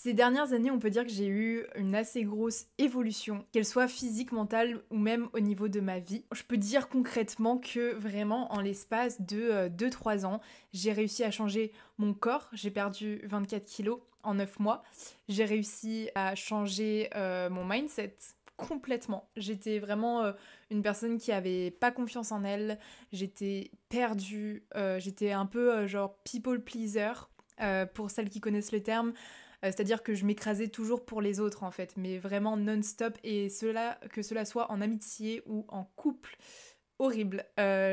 Ces dernières années, on peut dire que j'ai eu une assez grosse évolution, qu'elle soit physique, mentale ou même au niveau de ma vie. Je peux dire concrètement que vraiment en l'espace de 2-3 ans, j'ai réussi à changer mon corps. J'ai perdu 24 kilos en 9 mois. J'ai réussi à changer mon mindset complètement. J'étais vraiment une personne qui avait pas confiance en elle. J'étais perdue. J'étais un peu genre people pleaser. Pour celles qui connaissent le terme, c'est-à-dire que je m'écrasais toujours pour les autres en fait, mais vraiment non-stop, et que cela soit en amitié ou en couple, horrible.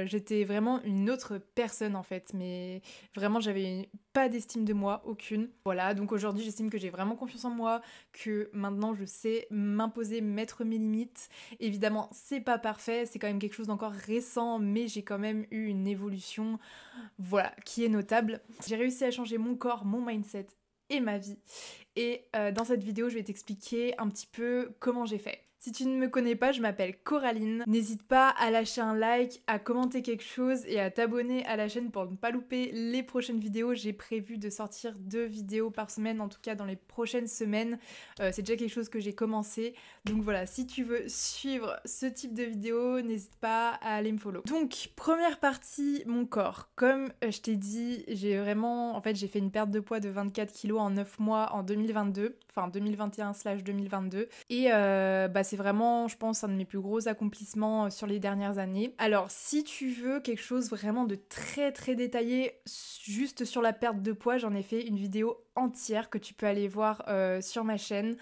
J'étais vraiment une autre personne en fait, mais vraiment j'avais pas d'estime de moi, aucune. Voilà, donc aujourd'hui j'estime que j'ai vraiment confiance en moi, que maintenant je sais m'imposer, mettre mes limites. Évidemment, c'est pas parfait, c'est quand même quelque chose d'encore récent, mais j'ai quand même eu une évolution, voilà, qui est notable. J'ai réussi à changer mon corps, mon mindset et ma vie. Et dans cette vidéo, je vais t'expliquer un petit peu comment j'ai fait. Si tu ne me connais pas, je m'appelle Coraline. N'hésite pas à lâcher un like, à commenter quelque chose et à t'abonner à la chaîne pour ne pas louper les prochaines vidéos. J'ai prévu de sortir 2 vidéos par semaine, en tout cas dans les prochaines semaines. C'est déjà quelque chose que j'ai commencé. Donc voilà, si tu veux suivre ce type de vidéo, n'hésite pas à aller me follow. Donc, première partie, mon corps. Comme je t'ai dit, j'ai fait une perte de poids de 24 kilos en 9 mois en 2022, enfin 2021/2022. Et c'est vraiment, je pense, un de mes plus gros accomplissements sur les dernières années. Alors, si tu veux quelque chose vraiment de très très détaillé, juste sur la perte de poids, j'en ai fait une vidéo entière que tu peux aller voir sur ma chaîne.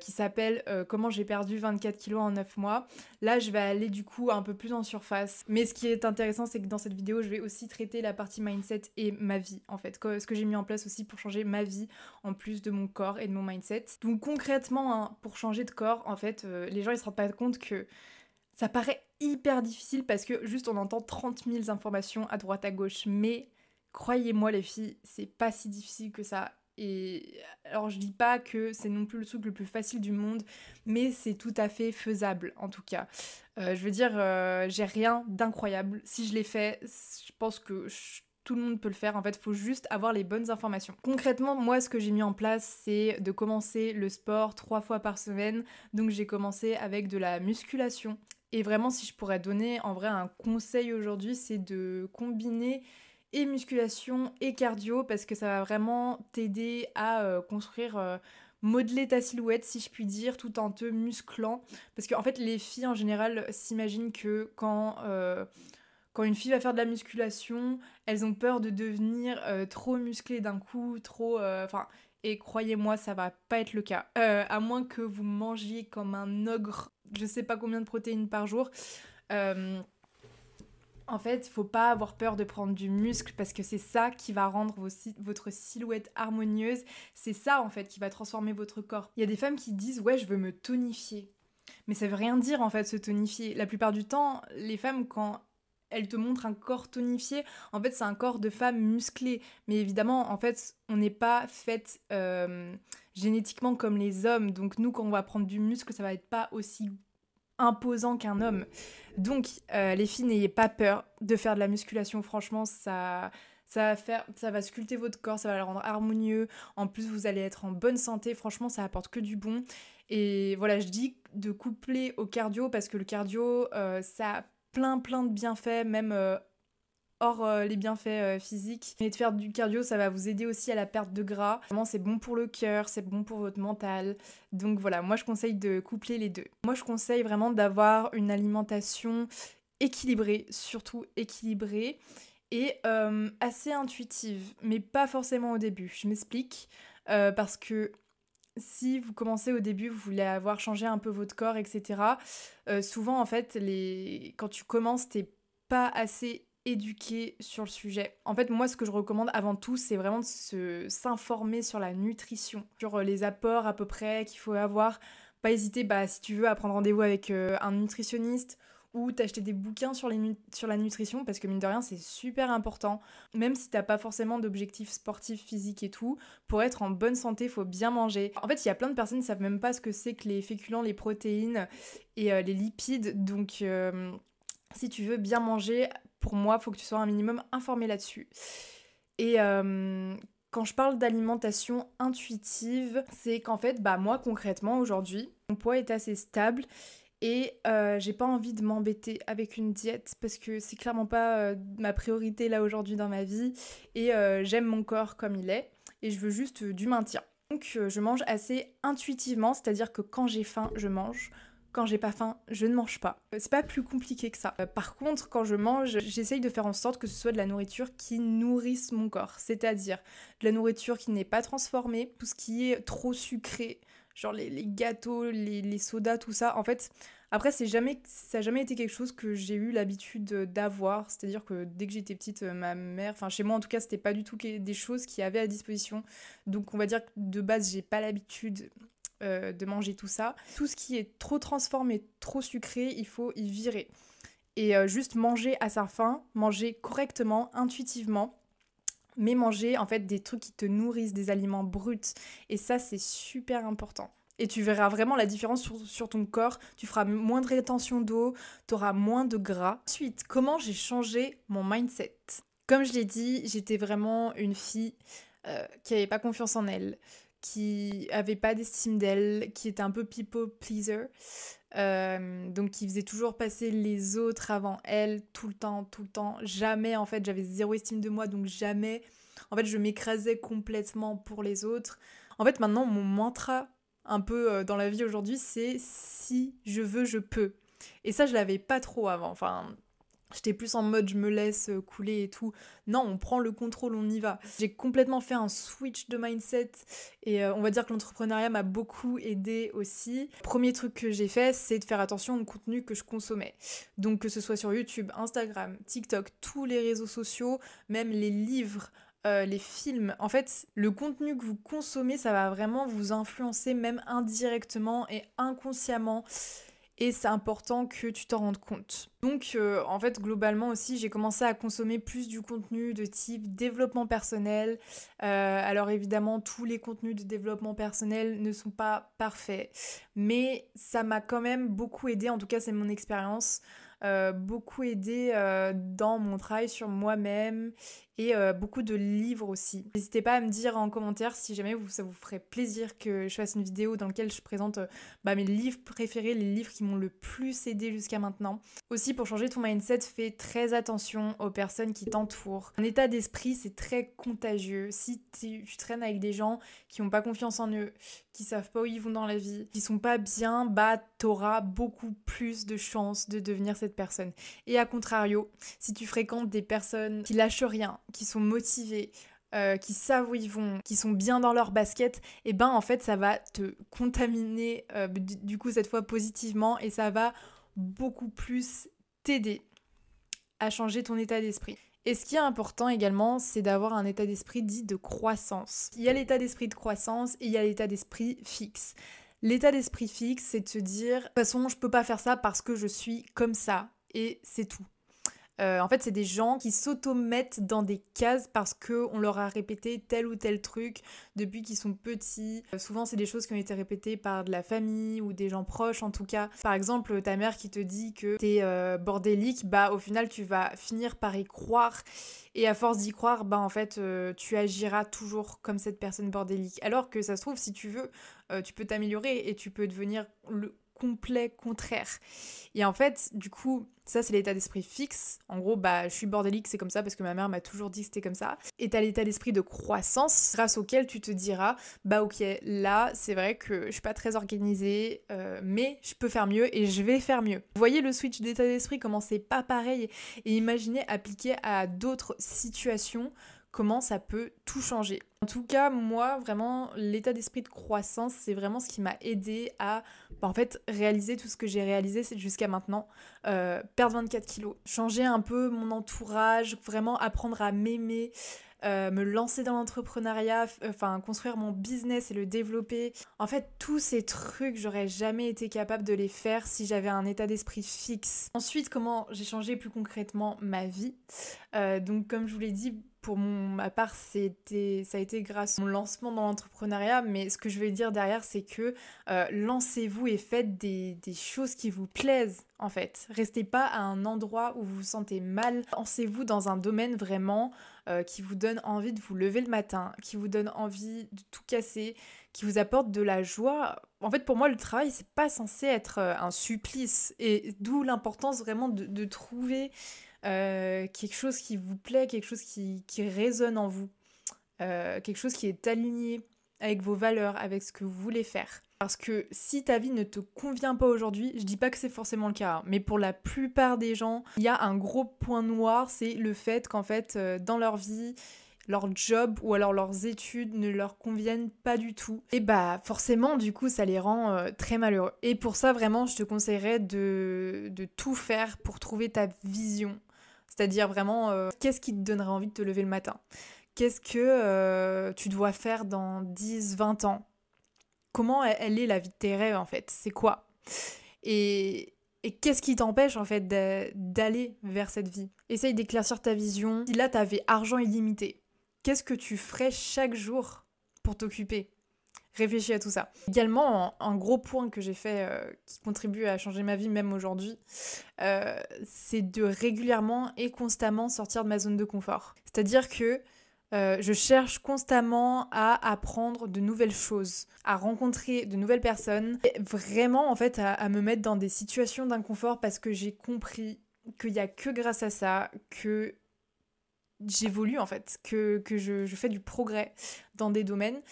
Qui s'appelle Comment j'ai perdu 24 kilos en 9 mois. Là, je vais aller du coup un peu plus en surface. Mais ce qui est intéressant, c'est que dans cette vidéo, je vais aussi traiter la partie mindset et ma vie, en fait. Ce que j'ai mis en place aussi pour changer ma vie, en plus de mon corps et de mon mindset. Donc concrètement, hein, pour changer de corps, en fait, les gens, ils se rendent pas compte que ça paraît hyper difficile parce que juste on entend 30 000 informations à droite à gauche. Mais croyez-moi les filles, c'est pas si difficile que ça. Et alors je dis pas que c'est non plus le truc le plus facile du monde, mais c'est tout à fait faisable en tout cas. Je veux dire, j'ai rien d'incroyable. Si je l'ai fait, je pense que tout le monde peut le faire. En fait, il faut juste avoir les bonnes informations. Concrètement, moi, ce que j'ai mis en place, c'est de commencer le sport 3 fois par semaine. Donc j'ai commencé avec de la musculation. Et vraiment, si je pourrais donner en vrai un conseil aujourd'hui, c'est de combiner et musculation et cardio parce que ça va vraiment t'aider à modeler ta silhouette, si je puis dire, tout en te musclant. Parce qu'en fait, les filles en général s'imaginent que quand une fille va faire de la musculation, elles ont peur de devenir trop musclée d'un coup, trop. Et croyez-moi, ça va pas être le cas. À moins que vous mangiez comme un ogre, je sais pas combien de protéines par jour. Euh, En fait, faut pas avoir peur de prendre du muscle parce que c'est ça qui va rendre votre silhouette harmonieuse. C'est ça en fait qui va transformer votre corps. Il y a des femmes qui disent ouais, je veux me tonifier. Mais ça veut rien dire en fait se tonifier. La plupart du temps, les femmes quand elles te montrent un corps tonifié, en fait c'est un corps de femme musclée. Mais évidemment, en fait, on n'est pas faite génétiquement comme les hommes. Donc nous, quand on va prendre du muscle, ça va être pas aussi imposant qu'un homme. Donc, les filles, n'ayez pas peur de faire de la musculation. Franchement, ça va sculpter votre corps, ça va le rendre harmonieux. En plus, vous allez être en bonne santé. Franchement, ça apporte que du bon. Et voilà, je dis de coupler au cardio parce que le cardio, ça a plein de bienfaits, même hors les bienfaits physiques. Mais de faire du cardio, ça va vous aider aussi à la perte de gras. Vraiment, c'est bon pour le cœur, c'est bon pour votre mental. Donc voilà, moi je conseille de coupler les deux. Moi je conseille vraiment d'avoir une alimentation équilibrée, surtout équilibrée, et assez intuitive, mais pas forcément au début. Je m'explique, parce que si vous commencez au début, vous voulez avoir changé un peu votre corps, etc. Souvent en fait, quand tu commences, t'es pas assez éduqué sur le sujet. En fait, moi, ce que je recommande avant tout, c'est vraiment de s'informer sur la nutrition, sur les apports à peu près qu'il faut avoir. Pas hésiter, si tu veux, à prendre rendez-vous avec un nutritionniste ou t'acheter des bouquins sur la nutrition parce que mine de rien, c'est super important. Même si t'as pas forcément d'objectifs sportifs, physiques et tout, pour être en bonne santé, il faut bien manger. En fait, il y a plein de personnes qui savent même pas ce que c'est que les féculents, les protéines et les lipides. Donc, si tu veux bien manger, pour moi, il faut que tu sois un minimum informé là-dessus. Et Quand je parle d'alimentation intuitive, c'est qu'en fait, bah moi concrètement aujourd'hui, mon poids est assez stable et j'ai pas envie de m'embêter avec une diète parce que c'est clairement pas ma priorité là aujourd'hui dans ma vie et j'aime mon corps comme il est et je veux juste du maintien. Donc je mange assez intuitivement, c'est-à-dire que quand j'ai faim, je mange. Quand j'ai pas faim, je ne mange pas. C'est pas plus compliqué que ça. Par contre, quand je mange, j'essaye de faire en sorte que ce soit de la nourriture qui nourrisse mon corps. C'est-à-dire de la nourriture qui n'est pas transformée, tout ce qui est trop sucré, genre les gâteaux, les sodas, tout ça. En fait, après, ça a jamais été quelque chose que j'ai eu l'habitude d'avoir. C'est-à-dire que dès que j'étais petite, ma mère, enfin chez moi en tout cas, c'était pas du tout des choses qui avaient à disposition. Donc on va dire que de base, j'ai pas l'habitude de manger tout ça. Tout ce qui est trop transformé, trop sucré, il faut y virer. Et juste manger à sa faim, manger correctement, intuitivement, mais manger en fait des trucs qui te nourrissent, des aliments bruts. Et ça, c'est super important. Et tu verras vraiment la différence sur ton corps. Tu feras moins de rétention d'eau, tu auras moins de gras. Ensuite, comment j'ai changé mon mindset? Comme je l'ai dit, j'étais vraiment une fille qui n'avait pas confiance en elle, qui avait pas d'estime d'elle, qui était un peu people pleaser, donc qui faisait toujours passer les autres avant elle, tout le temps, jamais en fait, j'avais zéro estime de moi, donc jamais, en fait, je m'écrasais complètement pour les autres. En fait, maintenant, mon mantra, un peu dans la vie aujourd'hui, c'est si je veux, je peux. Et ça, je l'avais pas trop avant, enfin... J'étais plus en mode je me laisse couler et tout. Non, on prend le contrôle, on y va. J'ai complètement fait un switch de mindset et on va dire que l'entrepreneuriat m'a beaucoup aidé aussi. Premier truc que j'ai fait, c'est de faire attention au contenu que je consommais. Donc que ce soit sur YouTube, Instagram, TikTok, tous les réseaux sociaux, même les livres, les films. En fait, le contenu que vous consommez, ça va vraiment vous influencer même indirectement et inconsciemment. Et c'est important que tu t'en rendes compte. Donc, en fait, globalement aussi, j'ai commencé à consommer plus du contenu de type développement personnel. Alors évidemment, tous les contenus de développement personnel ne sont pas parfaits. Mais ça m'a quand même beaucoup aidé, en tout cas c'est mon expérience, beaucoup aidé dans mon travail sur moi-même et beaucoup de livres aussi. N'hésitez pas à me dire en commentaire si jamais ça vous ferait plaisir que je fasse une vidéo dans laquelle je présente mes livres préférés, les livres qui m'ont le plus aidé jusqu'à maintenant. Aussi, pour changer ton mindset, fais très attention aux personnes qui t'entourent. Un état d'esprit, c'est très contagieux. Si tu traînes avec des gens qui n'ont pas confiance en eux, qui savent pas où ils vont dans la vie, qui sont pas bien, bah t'auras beaucoup plus de chances de devenir cette personne. Et à contrario, si tu fréquentes des personnes qui lâchent rien, qui sont motivées, qui savent où ils vont, qui sont bien dans leur basket, et ben en fait ça va te contaminer du coup cette fois positivement et ça va beaucoup plus t'aider à changer ton état d'esprit. Et ce qui est important également, c'est d'avoir un état d'esprit dit de croissance. Il y a l'état d'esprit de croissance et il y a l'état d'esprit fixe. L'état d'esprit fixe, c'est de se dire, de toute façon, je peux pas faire ça parce que je suis comme ça, et c'est tout. En fait, c'est des gens qui s'auto-mettent dans des cases parce qu'on leur a répété tel ou tel truc depuis qu'ils sont petits. Souvent, c'est des choses qui ont été répétées par de la famille ou des gens proches en tout cas. Par exemple, ta mère qui te dit que t'es bordélique, bah au final, tu vas finir par y croire. Et à force d'y croire, bah en fait, tu agiras toujours comme cette personne bordélique. Alors que ça se trouve, si tu veux, tu peux t'améliorer et tu peux devenir le complet contraire. Et en fait, du coup, ça c'est l'état d'esprit fixe. En gros, bah je suis bordélique, c'est comme ça parce que ma mère m'a toujours dit que c'était comme ça. Et t'as l'état d'esprit de croissance grâce auquel tu te diras, bah ok, là c'est vrai que je suis pas très organisée, mais je peux faire mieux et je vais faire mieux. Vous voyez le switch d'état d'esprit, comment c'est pas pareil, et imaginez appliquer à d'autres situations, comment ça peut tout changer. En tout cas, moi, vraiment, l'état d'esprit de croissance, c'est vraiment ce qui m'a aidé à en fait, réaliser tout ce que j'ai réalisé jusqu'à maintenant. Perdre 24 kilos, changer un peu mon entourage, vraiment apprendre à m'aimer, me lancer dans l'entrepreneuriat, enfin construire mon business et le développer. En fait, tous ces trucs, j'aurais jamais été capable de les faire si j'avais un état d'esprit fixe. Ensuite, comment j'ai changé plus concrètement ma vie. Donc, comme je vous l'ai dit, ma part, ça a été grâce à mon lancement dans l'entrepreneuriat, mais ce que je veux dire derrière, c'est que lancez-vous et faites des choses qui vous plaisent, en fait. Restez pas à un endroit où vous vous sentez mal. Lancez-vous dans un domaine vraiment qui vous donne envie de vous lever le matin, qui vous donne envie de tout casser, qui vous apporte de la joie. En fait, pour moi, le travail, c'est pas censé être un supplice, et d'où l'importance vraiment de trouver quelque chose qui vous plaît, quelque chose qui résonne en vous, quelque chose qui est aligné avec vos valeurs, avec ce que vous voulez faire. Parce que si ta vie ne te convient pas aujourd'hui, je dis pas que c'est forcément le cas, hein, mais pour la plupart des gens, il y a un gros point noir, c'est le fait qu'en fait, dans leur vie, leur job ou alors leurs études ne leur conviennent pas du tout. Et bah forcément, du coup, ça les rend très malheureux. Et pour ça, vraiment, je te conseillerais de tout faire pour trouver ta vision. C'est-à-dire vraiment, qu'est-ce qui te donnerait envie de te lever le matin? Qu'est-ce que tu dois faire dans 10, 20 ans? Comment elle est la vie de tes rêves en fait? C'est quoi? Et qu'est-ce qui t'empêche en fait d'aller vers cette vie? Essaye d'éclaircir ta vision. Si là t'avais argent illimité, qu'est-ce que tu ferais chaque jour pour t'occuper? Réfléchis à tout ça. Également, un gros point que j'ai fait qui contribue à changer ma vie même aujourd'hui, c'est de régulièrement et constamment sortir de ma zone de confort. C'est-à-dire que je cherche constamment à apprendre de nouvelles choses, à rencontrer de nouvelles personnes, et vraiment en fait à me mettre dans des situations d'inconfort parce que j'ai compris qu'il n'y a que grâce à ça que j'évolue en fait, que je fais du progrès dans des domaines.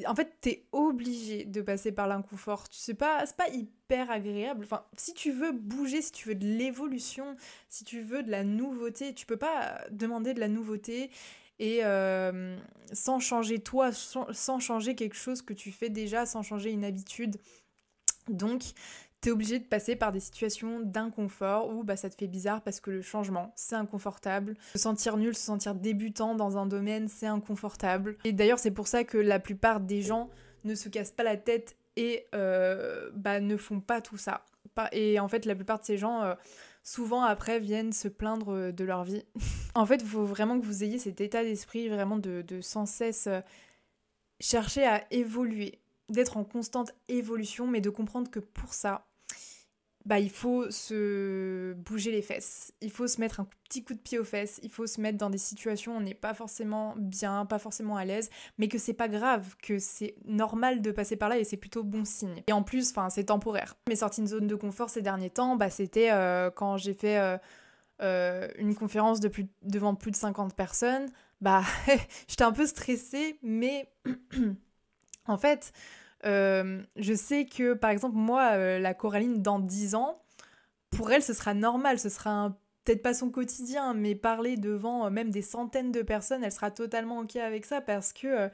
En fait, t'es obligé de passer par l'inconfort. C'est pas hyper agréable. Enfin, si tu veux bouger, si tu veux de l'évolution, si tu veux de la nouveauté, tu peux pas demander de la nouveauté et sans changer toi, sans changer quelque chose que tu fais déjà, sans changer une habitude. Donc, t'es obligé de passer par des situations d'inconfort où ça te fait bizarre parce que le changement, c'est inconfortable. Se sentir nul, se sentir débutant dans un domaine, c'est inconfortable. Et d'ailleurs, c'est pour ça que la plupart des gens ne se cassent pas la tête et ne font pas tout ça. Et en fait, la plupart de ces gens, souvent après, viennent se plaindre de leur vie. En fait, il faut vraiment que vous ayez cet état d'esprit, vraiment de sans cesse chercher à évoluer, d'être en constante évolution, mais de comprendre que pour ça, il faut se bouger les fesses, il faut se mettre un petit coup de pied aux fesses, il faut se mettre dans des situations où on n'est pas forcément bien, pas forcément à l'aise, mais que c'est pas grave, que c'est normal de passer par là et c'est plutôt bon signe. Et en plus, c'est temporaire. Mes sorties de zone de confort ces derniers temps, c'était quand j'ai fait une conférence devant plus de 50 personnes, j'étais un peu stressée, mais en fait, je sais que, par exemple, moi, la Coraline, dans 10 ans, pour elle, ce sera normal, ce sera peut-être pas son quotidien, mais parler devant même des centaines de personnes, elle sera totalement OK avec ça parce que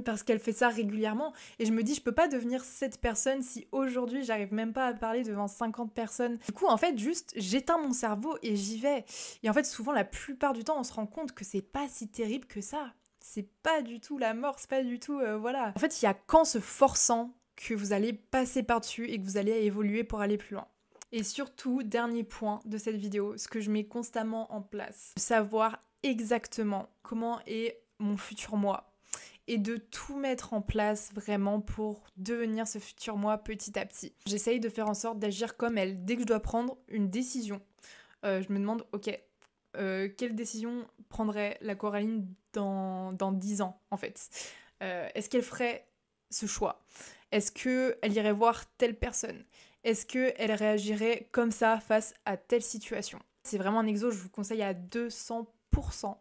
parce qu'elle fait ça régulièrement. Et je me dis, je peux pas devenir cette personne si aujourd'hui, j'arrive même pas à parler devant 50 personnes. Du coup, en fait, juste, j'éteins mon cerveau et j'y vais. Et en fait, souvent, la plupart du temps, on se rend compte que c'est pas si terrible que ça. C'est pas du tout la mort, c'est pas du tout... voilà. En fait, il y a qu'en se forçant que vous allez passer par-dessus et que vous allez évoluer pour aller plus loin. Et surtout, dernier point de cette vidéo, ce que je mets constamment en place, savoir exactement comment est mon futur moi et de tout mettre en place vraiment pour devenir ce futur moi petit à petit. J'essaye de faire en sorte d'agir comme elle. Dès que je dois prendre une décision, je me demande, ok, quelle décision prendrait la Coraline dans 10 ans, en fait? Est-ce qu'elle ferait ce choix? Est-ce qu'elle irait voir telle personne? Est-ce qu'elle réagirait comme ça face à telle situation? C'est vraiment un exo, je vous conseille à 200%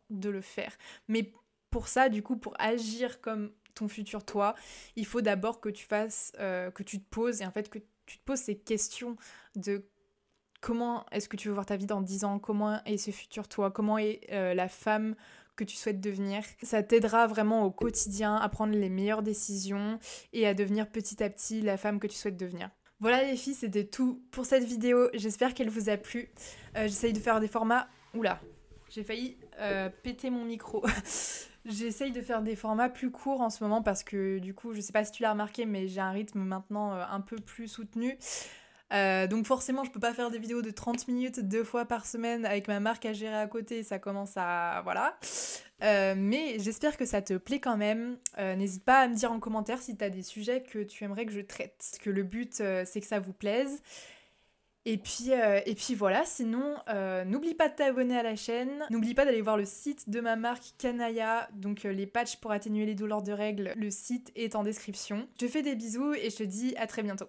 de le faire. Mais pour ça, du coup, pour agir comme ton futur toi, il faut d'abord que tu fasses, que tu te poses, et en fait que tu te poses ces questions de comment est-ce que tu veux voir ta vie dans 10 ans, comment est ce futur toi, comment est la femme que tu souhaites devenir. Ça t'aidera vraiment au quotidien à prendre les meilleures décisions et à devenir petit à petit la femme que tu souhaites devenir. Voilà les filles, c'était tout pour cette vidéo, j'espère qu'elle vous a plu. J'essaye de faire des formats... Oula, j'ai failli péter mon micro. J'essaye de faire des formats plus courts en ce moment parce que du coup, je sais pas si tu l'as remarqué, mais j'ai un rythme maintenant un peu plus soutenu. Donc forcément, je peux pas faire des vidéos de 30 minutes 2 fois par semaine avec ma marque à gérer à côté, ça commence à... voilà. Mais j'espère que ça te plaît quand même. N'hésite pas à me dire en commentaire si t'as des sujets que tu aimerais que je traite. Parce que le but, c'est que ça vous plaise. Et puis voilà, sinon, n'oublie pas de t'abonner à la chaîne. N'oublie pas d'aller voir le site de ma marque Kanaya, donc les patchs pour atténuer les douleurs de règles. Le site est en description. Je te fais des bisous et je te dis à très bientôt.